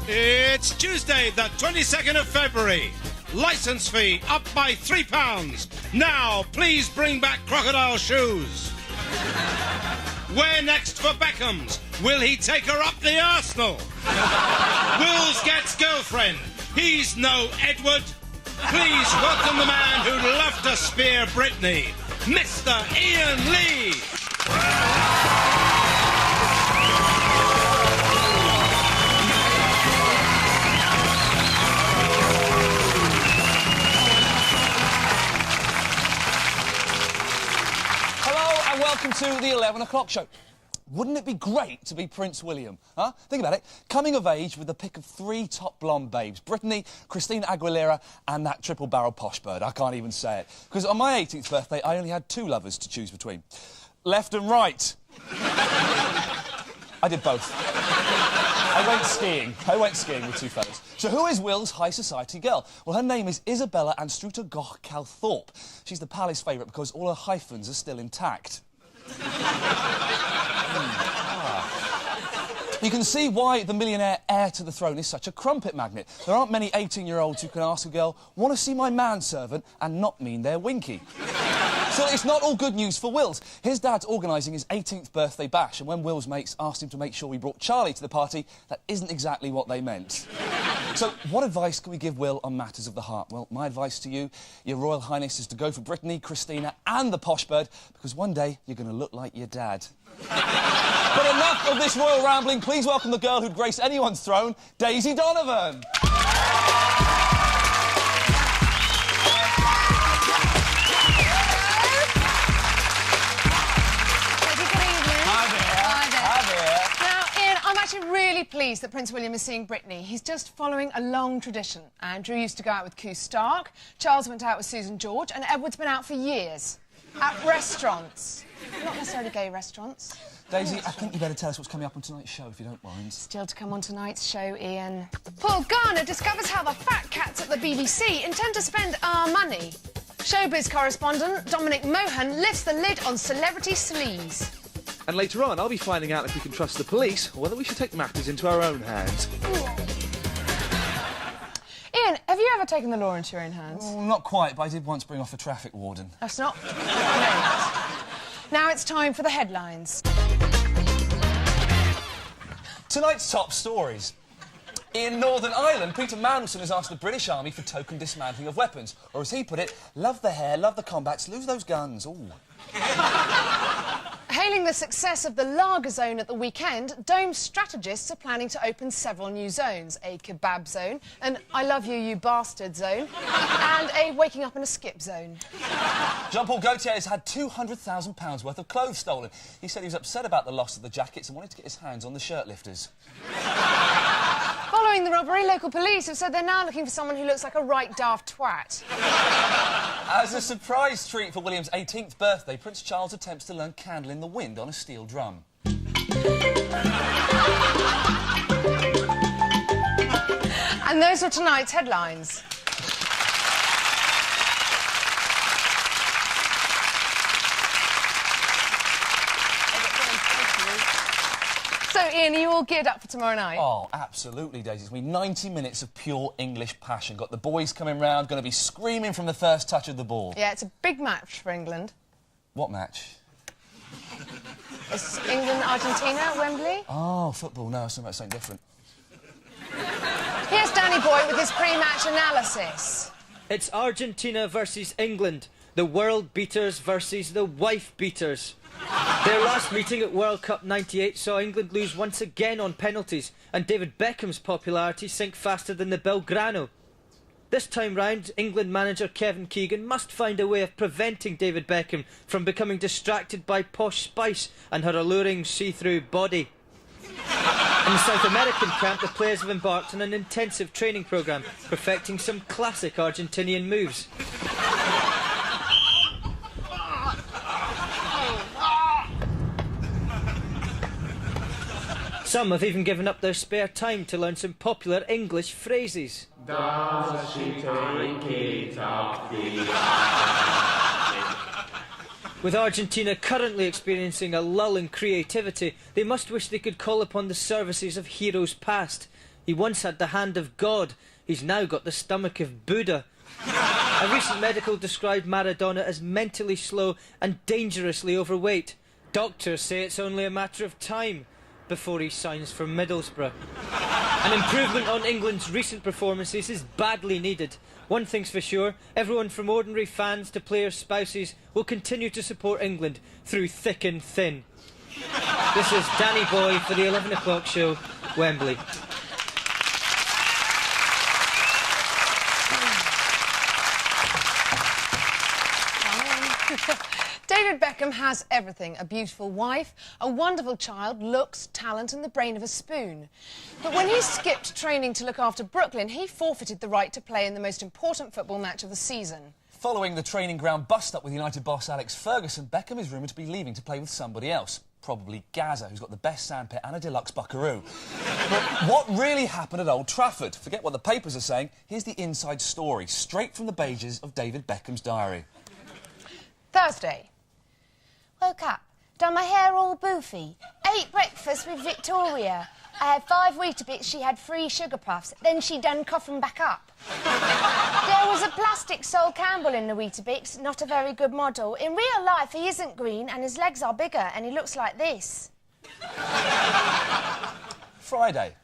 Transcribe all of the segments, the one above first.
It's Tuesday, the 22nd of February. Licence fee up by £3. Now, please bring back crocodile shoes. Where next for Beckham's? Will he take her up the arsenal? Wills gets girlfriend. He's no Edward. Please welcome the man who'd love to spear Britney, Mr. Ian Lee. Hello and welcome to the 11 o'clock show. Wouldn't it be great to be Prince William, huh? Think about it. Coming of age with the pick of 3 top blonde babes. Britney, Christina Aguilera and that triple-barrel posh bird. I can't even say it. Because on my 18th birthday, I only had 2 lovers to choose between. Left and right. I did both. I went skiing with 2 fellas. So who is Will's high society girl? Well, her name is Isabella Anstruta Goch Calthorpe. She's the palace favourite because all her hyphens are still intact. You can see why the millionaire heir to the throne is such a crumpet magnet. There aren't many 18-year-olds who can ask a girl, "Want to see my manservant?" and not mean they're winky. So it's not all good news for Wills. His dad's organising his 18th birthday bash, and when Will's mates asked him to make sure we brought Charlie to the party, that isn't exactly what they meant. So what advice can we give Will on matters of the heart? Well, my advice to you, Your Royal Highness, is to go for Britney, Christina and the posh bird, because one day you're going to look like your dad. But enough of this royal rambling. Please welcome the girl who'd grace anyone's throne, Daisy Donovan. I'm actually really pleased that Prince William is seeing Britney. He's just following a long tradition. Andrew used to go out with Q Stark, Charles went out with Susan George, and Edward's been out for years. At restaurants. Not necessarily gay restaurants. Daisy, I think you better tell us what's coming up on tonight's show, if you don't mind. Still to come on tonight's show, Ian. Paul Garner discovers how the fat cats at the BBC intend to spend our money. Showbiz correspondent Dominic Mohan lifts the lid on celebrity sleaze. And later on, I'll be finding out if we can trust the police or whether we should take matters into our own hands. Ian, have you ever taken the law into your own hands? Well, not quite, but I did once bring off a traffic warden. That's not great. Now it's time for the headlines. Tonight's top stories. In Northern Ireland, Peter Mandelson has asked the British Army for token dismantling of weapons. Or as he put it, love the hair, love the combats, lose those guns. Ooh. Hailing the success of the Lager Zone at the weekend, Dome strategists are planning to open several new zones. A kebab zone, an I love you, you bastard zone, and a waking up in a skip zone. Jean-Paul Gaultier has had £200,000 worth of clothes stolen. He said he was upset about the loss of the jackets and wanted to get his hands on the shirt lifters. Following the robbery, local police have said they're now looking for someone who looks like a right daft twat. As a surprise treat for William's 18th birthday, Prince Charles attempts to learn Candle in the Wind on a steel drum. And those are tonight's headlines. So, Ian, are you all geared up for tomorrow night? Oh, absolutely, Daisy. It's going to be 90 minutes of pure English passion. Got the boys coming round, going to be screaming from the first touch of the ball. Yeah, it's a big match for England. What match? It's England-Argentina at Wembley. Oh, football. No, it's something different. Here's Danny Boy with his pre-match analysis. It's Argentina versus England. The world beaters versus the wife beaters. Their last meeting at World Cup '98 saw England lose once again on penalties and David Beckham's popularity sink faster than the Belgrano. This time round, England manager Kevin Keegan must find a way of preventing David Beckham from becoming distracted by Posh Spice and her alluring see-through body. In the South American camp, the players have embarked on an intensive training programme, perfecting some classic Argentinian moves. Some have even given up their spare time to learn some popular English phrases. With Argentina currently experiencing a lull in creativity, they must wish they could call upon the services of heroes past. He once had the hand of God. He's now got the stomach of Buddha. A recent medical described Maradona as mentally slow and dangerously overweight. Doctors say it's only a matter of time before he signs for Middlesbrough. An improvement on England's recent performances is badly needed. One thing's for sure, everyone from ordinary fans to players' spouses will continue to support England through thick and thin. This is Danny Boy for the 11 o'clock show, Wembley. David Beckham has everything: a beautiful wife, a wonderful child, looks, talent and the brain of a spoon. But when he skipped training to look after Brooklyn, he forfeited the right to play in the most important football match of the season. Following the training ground bust-up with United boss Alex Ferguson, Beckham is rumoured to be leaving to play with somebody else. Probably Gaza, who's got the best sandpit and a deluxe buckaroo. But what really happened at Old Trafford? Forget what the papers are saying. Here's the inside story, straight from the pages of David Beckham's diary. Thursday. Woke up, done my hair all boofy, ate breakfast with Victoria. I had 5 Weetabix, she had 3 sugar puffs, then she done coughing back up. There was a plastic Sol Campbell in the Weetabix, not a very good model. In real life he isn't green and his legs are bigger and he looks like this. Friday.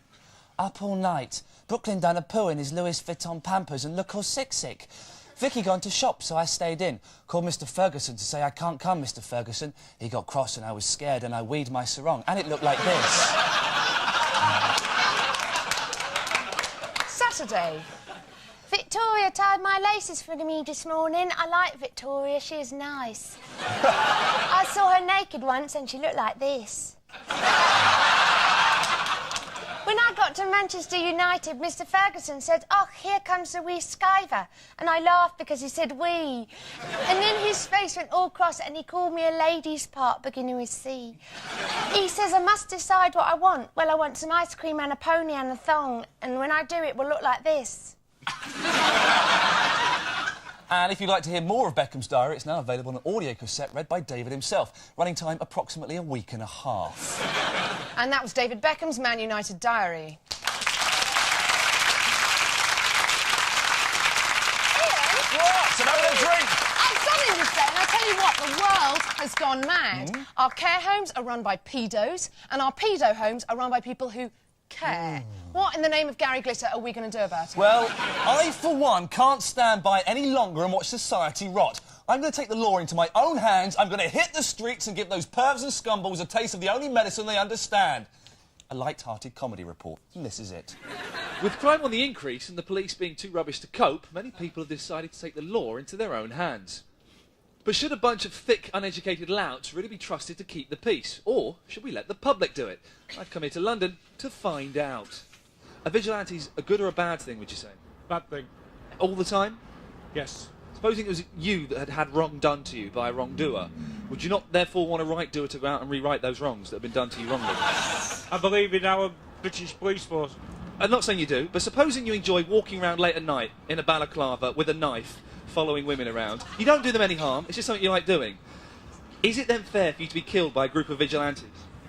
Up all night. Brooklyn done a poo in his Louis Vuitton Pampers and look all sick. Vicky gone to shop, so I stayed in. Called Mr Ferguson to say I can't come, Mr Ferguson. He got cross and I was scared and I weed my sarong. And it looked like this. Saturday. Victoria tied my laces for me this morning. I like Victoria, she is nice. I saw her naked once and she looked like this. When I got to Manchester United, Mr Ferguson said, "Oh, here comes the wee skiver." And I laughed because he said "wee." And then his face went all cross and he called me a lady's part beginning with C. He says I must decide what I want. Well, I want some ice cream and a pony and a thong. And when I do, it will look like this. And if you'd like to hear more of Beckham's diary, it's now available on an audio cassette read by David himself. Running time approximately a week and a half. And that was David Beckham's Man United diary. What's another drink? I've something to say, and I tell you what, the world has gone mad. Our care homes are run by pedos, and our pedo homes are run by people who care. What in the name of Gary Glitter are we going to do about it? Well, I, for one, can't stand by any longer and watch society rot. I'm going to take the law into my own hands. I'm going to hit the streets and give those pervs and scumballs a taste of the only medicine they understand. A light-hearted comedy report. And this is it. With crime on the increase and the police being too rubbish to cope, many people have decided to take the law into their own hands. But should a bunch of thick, uneducated louts really be trusted to keep the peace? Or should we let the public do it? I've come here to London to find out. Are vigilantes a good or a bad thing, would you say? Bad thing. All the time? Yes. Supposing it was you that had wrong done to you by a wrongdoer, would you not therefore want a right doer to go out and rewrite those wrongs that have been done to you wrongly? I believe in our British police force. I'm not saying you do, but supposing you enjoy walking around late at night in a balaclava with a knife, following women around, you don't do them any harm, it's just something you like doing. Is it then fair for you to be killed by a group of vigilantes?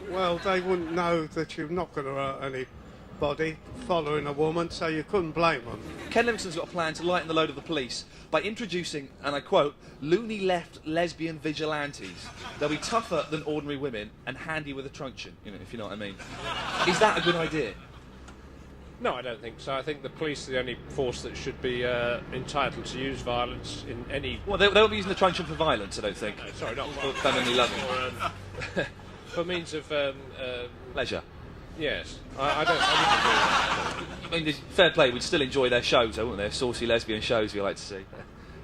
Well, they wouldn't know that you're not going to hurt anybody following a woman, so you couldn't blame them. Ken Livingstone's got a plan to lighten the load of the police by introducing, and I quote, loony left lesbian vigilantes. They'll be tougher than ordinary women and handy with a truncheon, you know, if you know what I mean. Is that a good idea? No, I don't think so. I think the police are the only force that should be entitled to use violence in any... Well, they won't be using the truncheon for violence, I don't think. No, sorry, not For family loving. for means of... Pleasure. yes. I I mean, fair play, we'd still enjoy their shows, though, wouldn't they? Saucy lesbian shows we like to see.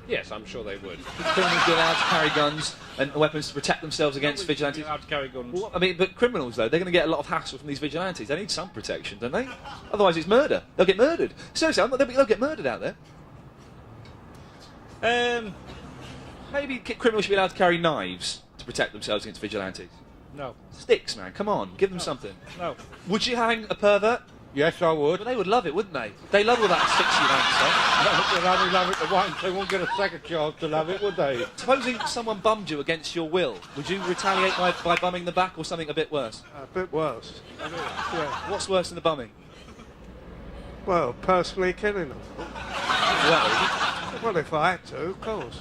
yes, I'm sure they would. Criminals be allowed to carry guns and weapons to protect themselves against vigilantes. Allowed to carry guns. Well, I mean, but criminals, though, they're going to get a lot of hassle from these vigilantes. They need some protection, don't they? Otherwise it's murder. They'll get murdered. Seriously, they'll get murdered out there. Maybe criminals should be allowed to carry knives to protect themselves against vigilantes. No. Sticks, man, come on, give them something. No. Would you hang a pervert? Yes, I would. But they would love it, wouldn't they? They love all that sexy stuff. They'd only love it once. They won't get a second chance to love it, would they? Supposing someone bummed you against your will, would you retaliate by bumming the back or something a bit worse? A bit worse. Yeah. What's worse than the bumming? Well, personally killing them. Well, if I had to, of course.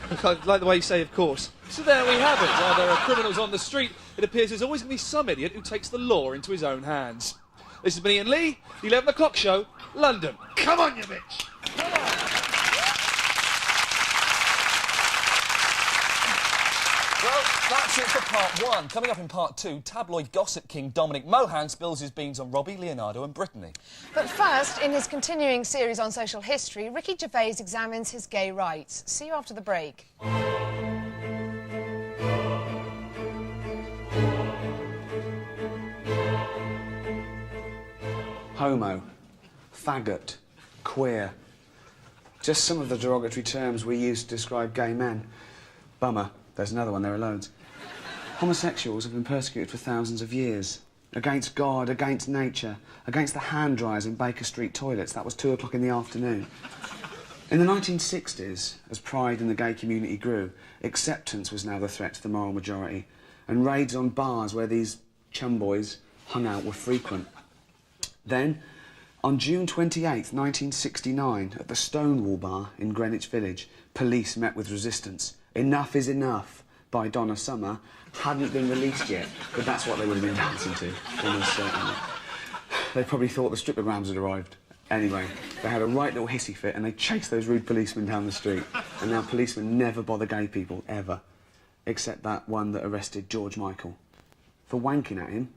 I like the way you say, of course. So there we have it. While there are criminals on the street, it appears there's always going to be some idiot who takes the law into his own hands. This has been Ian Lee, the 11 o'clock show, London. Come on, you bitch! Well, that's it for part one. Coming up in part two, tabloid gossip king Dominic Mohan spills his beans on Robbie, Leonardo and Brittany. But first, in his continuing series on social history, Ricky Gervais examines his gay rights. See you after the break. Homo, faggot, queer. Just some of the derogatory terms we use to describe gay men. Bummer. There's another one, there are loads. Homosexuals have been persecuted for thousands of years. Against God, against nature, against the hand dryers in Baker Street toilets. That was 2 o'clock in the afternoon. In the 1960s, as pride in the gay community grew, acceptance was now the threat to the moral majority, and raids on bars where these chum boys hung out were frequent. Then, on June 28th, 1969, at the Stonewall Bar in Greenwich Village, police met with resistance. Enough is Enough by Donna Summer hadn't been released yet, but that's what they would have been dancing to, almost certainly. They probably thought the stripograms had arrived. Anyway, they had a right little hissy fit and they chased those rude policemen down the street. And now policemen never bother gay people, ever. Except that one that arrested George Michael. For wanking at him.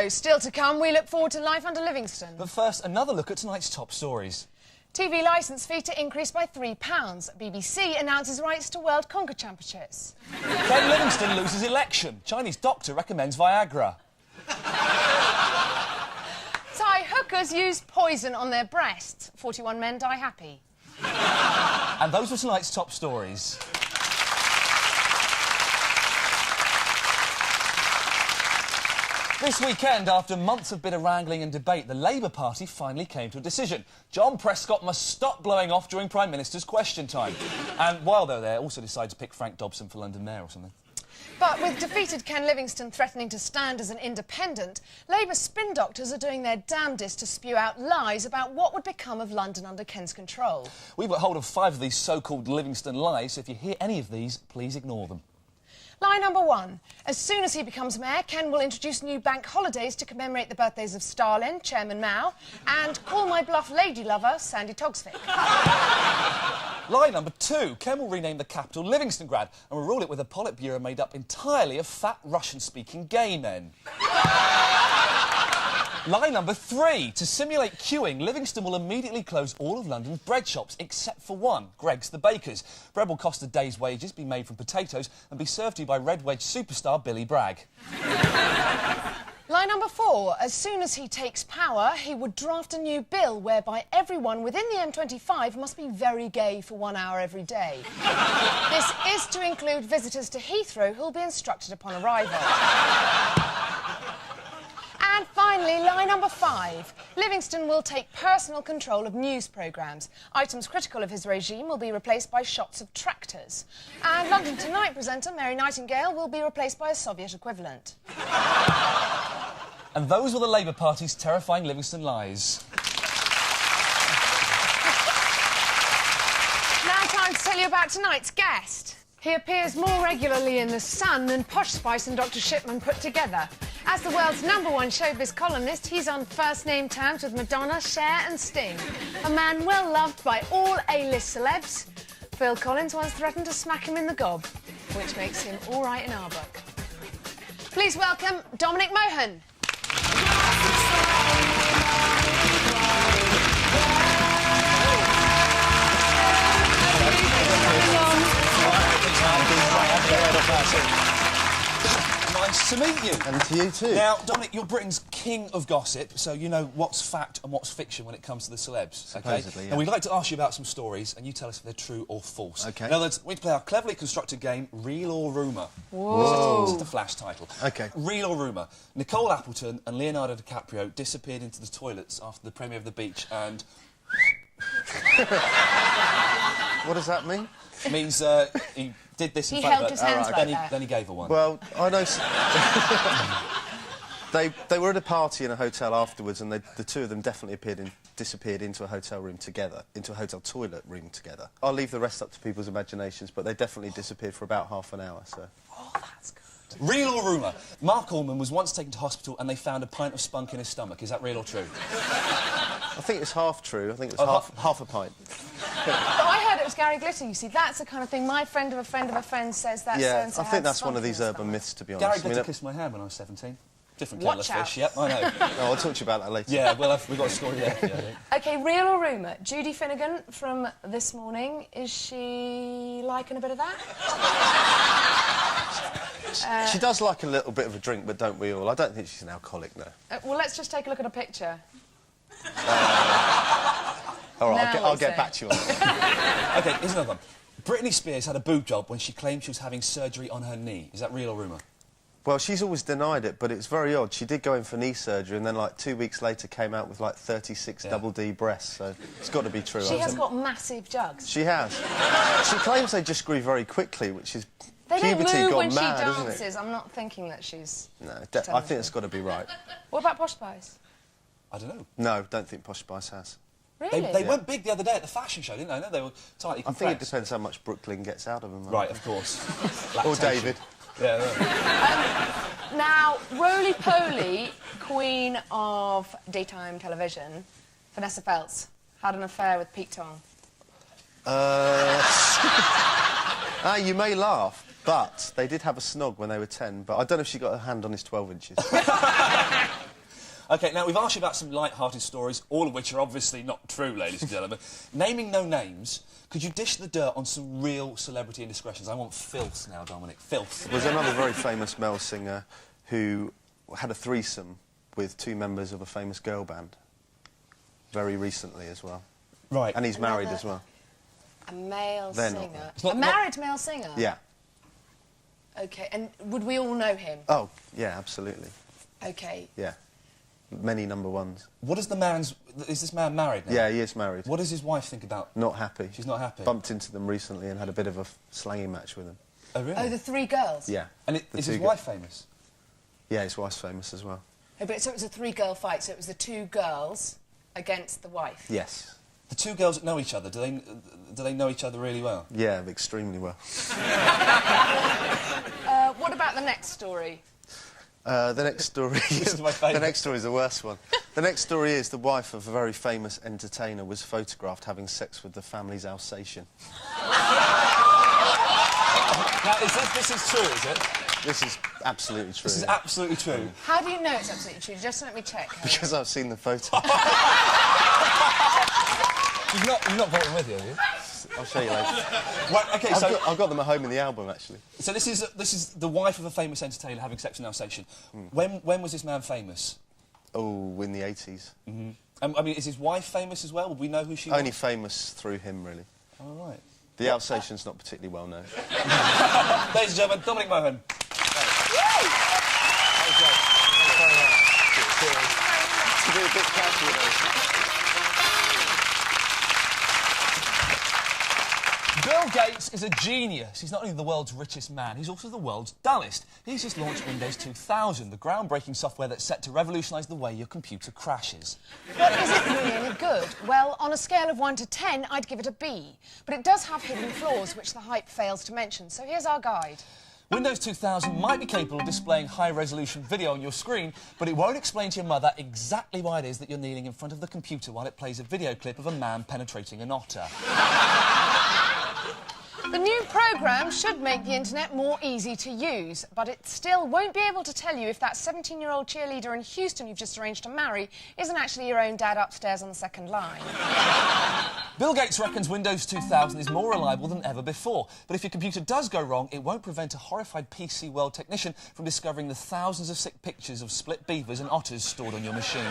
Still to come, we look forward to life under Livingston. But first, another look at tonight's top stories. TV licence fee to increase by £3. BBC announces rights to World Conker Championships. Ken Livingstone loses election. Chinese doctor recommends Viagra. Thai hookers use poison on their breasts. 41 men die happy. And those were tonight's top stories. This weekend, after months of bitter wrangling and debate, the Labour Party finally came to a decision. John Prescott must stop blowing off during Prime Minister's question time. And while they're there, also decide to pick Frank Dobson for London Mayor or something. But with defeated Ken Livingstone threatening to stand as an independent, Labour spin doctors are doing their damnedest to spew out lies about what would become of London under Ken's control. We've got hold of 5 of these so-called Livingstone lies, so if you hear any of these, please ignore them. Lie number 1. As soon as he becomes mayor, Ken will introduce new bank holidays to commemorate the birthdays of Stalin, Chairman Mao, and Call My Bluff lady lover, Sandy Toksvig. Lie number 2. Ken will rename the capital Livingstongrad and will rule it with a Politburo made up entirely of fat Russian-speaking gay men. Lie number 3. To simulate queuing, Livingston will immediately close all of London's bread shops, except for one, Greggs the Baker's. Bread will cost a day's wages, be made from potatoes, and be served to you by Red Wedge superstar Billy Bragg. Lie number 4. As soon as he takes power, he would draft a new bill whereby everyone within the M25 must be very gay for 1 hour every day. This is to include visitors to Heathrow who'll be instructed upon arrival. And finally, lie number 5. Livingstone will take personal control of news programmes. Items critical of his regime will be replaced by shots of tractors. And London Tonight presenter Mary Nightingale will be replaced by a Soviet equivalent. And those were the Labour Party's terrifying Livingstone lies. Now time to tell you about tonight's guest. He appears more regularly in The Sun than Posh Spice and Dr. Shipman put together. As the world's #1 showbiz columnist, he's on first-name terms with Madonna, Cher and Sting. A man well loved by all A-list celebs. Phil Collins once threatened to smack him in the gob, which makes him all right in our book. Please welcome Dominic Mohan. Nice to meet you. And to you too. Now, Dominic, you're Britain's king of gossip, so you know what's fact and what's fiction when it comes to the celebs, Supposedly, okay? yeah. And we'd like to ask you about some stories, and you tell us if they're true or false. Okay. In other words, we play our cleverly constructed game, Real or Rumour. Whoa. This is the flash title. Okay. Real or Rumour. Nicole Appleton and Leonardo DiCaprio disappeared into the toilets after the premiere of The Beach, and... What does that mean? It means he did this in He front held of his her, hands like that. then he gave her one. Well, I know... They were at a party in a hotel afterwards, and the two of them definitely disappeared into a hotel room together, into a hotel toilet room together. I'll leave the rest up to people's imaginations, but they definitely disappeared for about half an hour, so... Oh, that's good. Real or rumour? Mark Allman was once taken to hospital and they found a pint of spunk in his stomach. Is that real or true? I think it's half true. I think it was half a pint. But I heard it was Gary Glitter, you see. That's the kind of thing my friend of a friend of a friend says that Yeah, so-and-so I think had that's one spunk of in these his urban stomach. myths, to be honest. Gary I mean, Glitter kissed my hand when I was 17. Different kettle of Watch out. fish, yep, I know. No, I'll talk to you about that later. Yeah, well, we've got a story there for you, I think. OK, real or rumour? Judy Finnegan from This Morning, is she liking a bit of that? She does like a little bit of a drink, but don't we all? I don't think she's an alcoholic, no. Well, let's just take a look at a picture. All right, Now I'll we get see. back to you on that. OK, here's another one. Britney Spears had a boob job when she claimed she was having surgery on her knee. Is that real or rumour? Well, she's always denied it, but it's very odd. She did go in for knee surgery, and then, like, 2 weeks later came out with, like, 36 double D breasts, so it's got to be true. She has got massive jugs. She has. She claims they just grew very quickly, which is... They don't puberty move gone when she mad, isn't it? dances. I'm not thinking that she's... No, I think it's got to be right. What about Posh Spice? I don't know. No, don't think Posh Spice has. Really? They went big the other day at the fashion show, didn't they? No, they were tightly I compressed. think it depends how much Brooklyn gets out of them. Right, of course. Or Lactation. David. Yeah, Now, roly-poly queen of daytime television, Vanessa Feltz, had an affair with Pete Tong. You may laugh, but they did have a snog when they were 10, but I don't know if she got her hand on his 12 inches. OK, now, we've asked you about some light-hearted stories, all of which are obviously not true, ladies and gentlemen. Naming no names, could you dish the dirt on some real celebrity indiscretions? I want filth now, Dominic. Filth. There's another very famous male singer who had a threesome with 2 members of a famous girl band. Very recently as well. Right. And he's married as well. A male They're not singer. not- A married male singer? Yeah. OK, and would we all know him? Oh, yeah, absolutely. OK. Yeah. Many number ones. What is the man's... Is this man married now? Yeah, he is married. What does his wife think about... Not happy. She's not happy? Bumped into them recently and had a bit of a slanging match with them. Oh, really? Oh, the 3 girls? Yeah. And The is two his girls. wife famous? Yeah, his wife's famous as well. Oh, but so it was a 3-girl fight, so it was the 2 girls against the wife? Yes. The 2 girls that know each other, do they know each other really well? Yeah, extremely well. What about the next story? The next story... This is my favourite. The next story is the worst one. The next story is the wife of a very famous entertainer was photographed having sex with the family's Alsatian. Now, this is true, is it? This is absolutely true. This is absolutely true. How do you know it's absolutely true? Just let me check. Because I've seen the photo. You've not brought them with you, have you? I'll show you later. Right, OK, so... I've got them at home in the album, actually. So this is the wife of a famous entertainer having sex with an Alsatian. When was this man famous? Oh, in the 80s. I mean, is his wife famous as well? Would we know who she was? Only famous through him, really. Oh, right. The Alsatian's not particularly well known. Ladies and gentlemen, Dominic Mohan. To be a bit casual, though. Bill Gates is a genius. He's not only the world's richest man, he's also the world's dullest. He's just launched Windows 2000, the groundbreaking software that's set to revolutionise the way your computer crashes. But is it really good? Well, on a scale of 1 to 10, I'd give it a B. But it does have hidden flaws, which the hype fails to mention. So here's our guide. Windows 2000 might be capable of displaying high-resolution video on your screen, but it won't explain to your mother exactly why it is that you're kneeling in front of the computer while it plays a video clip of a man penetrating an otter. The new programme should make the internet more easy to use, but it still won't be able to tell you if that 17-year-old cheerleader in Houston you've just arranged to marry isn't actually your own dad upstairs on the second line. Bill Gates reckons Windows 2000 is more reliable than ever before, but if your computer does go wrong, it won't prevent a horrified PC World technician from discovering the thousands of sick pictures of split beavers and otters stored on your machine.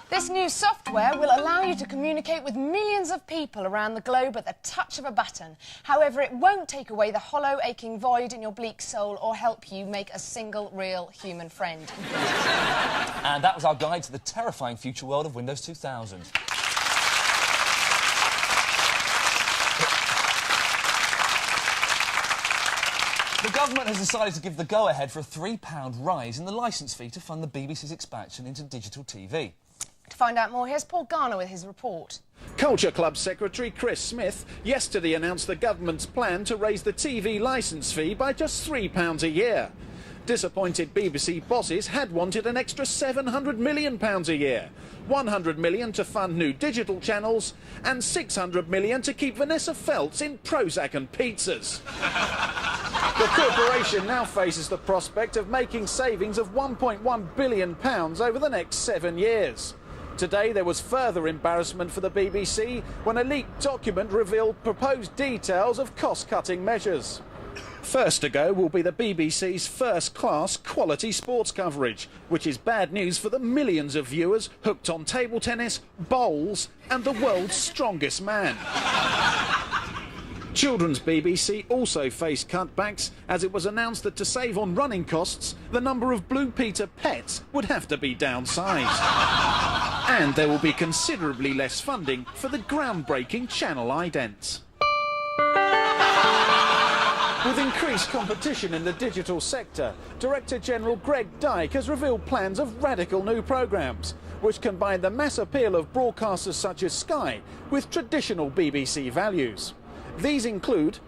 This new software will allow you to communicate with millions of people around the globe at the touch of a button. However, it won't take away the hollow, aching void in your bleak soul or help you make a single real human friend. And that was our guide to the terrifying future world of Windows 2000. The government has decided to give the go-ahead for a £3 rise in the licence fee to fund the BBC's expansion into digital TV. To find out more, here's Paul Garner with his report. Culture Club Secretary Chris Smith yesterday announced the government's plan to raise the TV licence fee by just £3 a year. Disappointed BBC bosses had wanted an extra £700 million a year, £100 million to fund new digital channels and £600 million to keep Vanessa Feltz in Prozac and pizzas. The corporation now faces the prospect of making savings of £1.1 billion over the next 7 years. Today there was further embarrassment for the BBC when a leaked document revealed proposed details of cost-cutting measures. First to go will be the BBC's first-class quality sports coverage, which is bad news for the millions of viewers hooked on table tennis, bowls and the world's strongest man. Children's BBC also faced cutbacks as it was announced that to save on running costs, the number of Blue Peter pets would have to be downsized. And there will be considerably less funding for the groundbreaking Channel Idents. With increased competition in the digital sector, Director General Greg Dyke has revealed plans of radical new programmes, which combine the mass appeal of broadcasters such as Sky with traditional BBC values. These include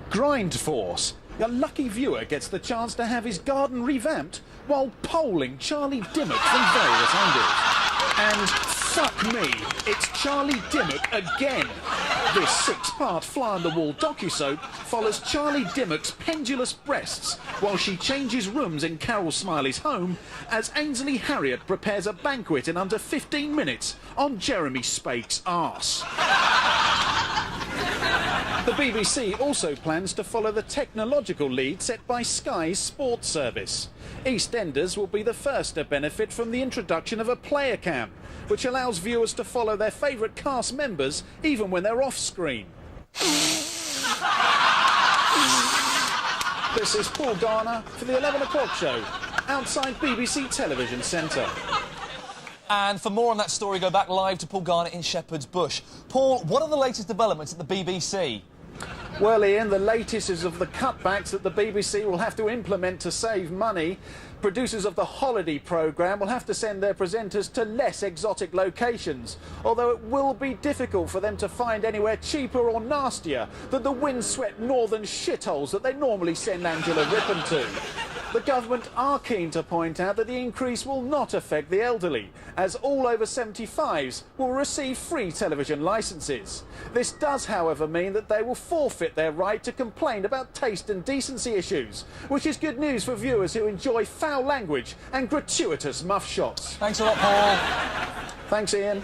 Grind Force. A lucky viewer gets the chance to have his garden revamped while polling Charlie Dimmock from various angles. And fuck me, it's Charlie Dimmock again. This 6-part fly-on-the-wall docusoap follows Charlie Dimmock's pendulous breasts while she changes rooms in Carol Smiley's home as Ainsley Harriott prepares a banquet in under 15 minutes on Jeremy Spake's arse. The BBC also plans to follow the technological lead set by Sky's sports service. EastEnders will be the first to benefit from the introduction of a player cam, which allows viewers to follow their favourite cast members even when they're off-screen. This is Paul Garner for the 11 o'clock show, outside BBC Television Centre. And for more on that story, go back live to Paul Garner in Shepherd's Bush. Paul, what are the latest developments at the BBC? Well, Ian, the latest is of the cutbacks that the BBC will have to implement to save money. Producers of the holiday programme will have to send their presenters to less exotic locations, although it will be difficult for them to find anywhere cheaper or nastier than the windswept northern shitholes that they normally send Angela Rippon to. The government are keen to point out that the increase will not affect the elderly, as all over 75s will receive free television licences. This does, however, mean that they will forfeit their right to complain about taste and decency issues, which is good news for viewers who enjoy foul language and gratuitous muff shots. Thanks a lot, Paul. Thanks, Ian.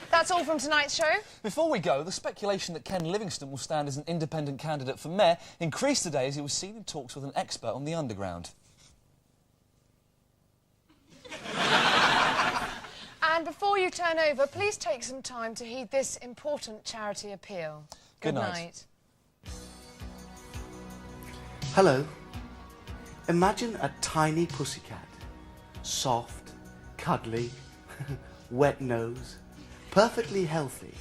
That's all from tonight's show. Before we go, the speculation that Ken Livingstone will stand as an independent candidate for mayor increased today as he was seen in talks with an expert on the underground. And before you turn over, please take some time to heed this important charity appeal. Good night. Hello. Imagine a tiny pussycat. Soft, cuddly, wet nose, perfectly healthy.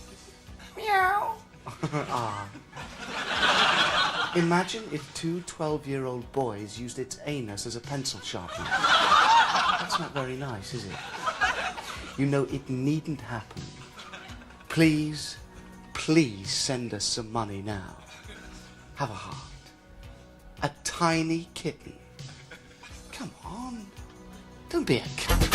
Meow. Ah. Imagine if 2 12-year-old boys used its anus as a pencil sharpener. That's not very nice, is it? You know, it needn't happen. Please, please send us some money now. Have a heart. A tiny kitten. Come on. Don't be a cat.